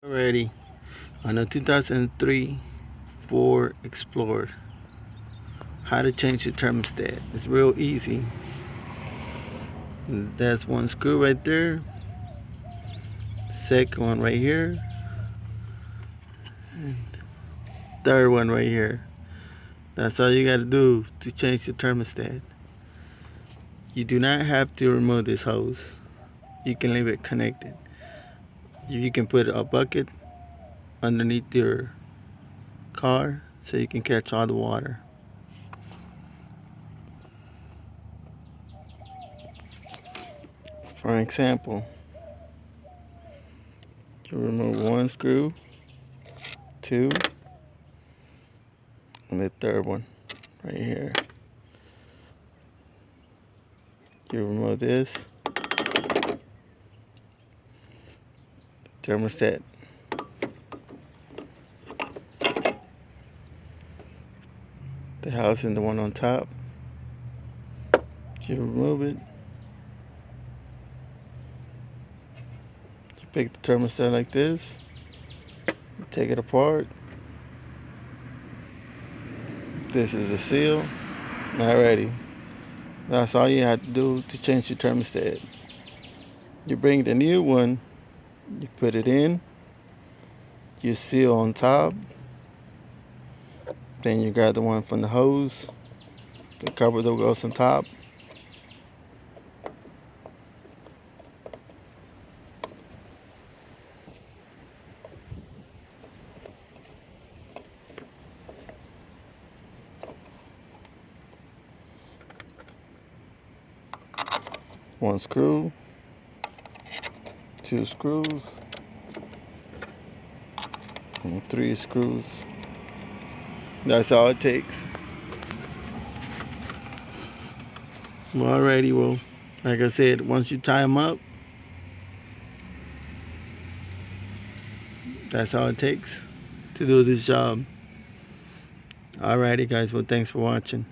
Already on a 2003 Ford Explorer. How to change the thermostat. It's real easy. That's one screw right there. Second one right here. And third one right here. That's all you gotta do to change the thermostat. You do not have to remove this hose. You can leave it connected. You can put a bucket underneath your car so you can catch all the water. For example, you remove one screw, two, and the third one right here. You remove this thermostat. The house and the one on top. You remove it. You pick the thermostat like this. You take it apart. This is the seal. Alrighty. That's all you have to do to change your thermostat. You bring the new one. You put it in. You seal on top. Then you grab the one from the hose. The cover that goes on top. One screw. Two screws. And three screws. That's all it takes. Alrighty, well, like I said, once you tie them up, that's all it takes to do this job. Alrighty, guys, well, thanks for watching.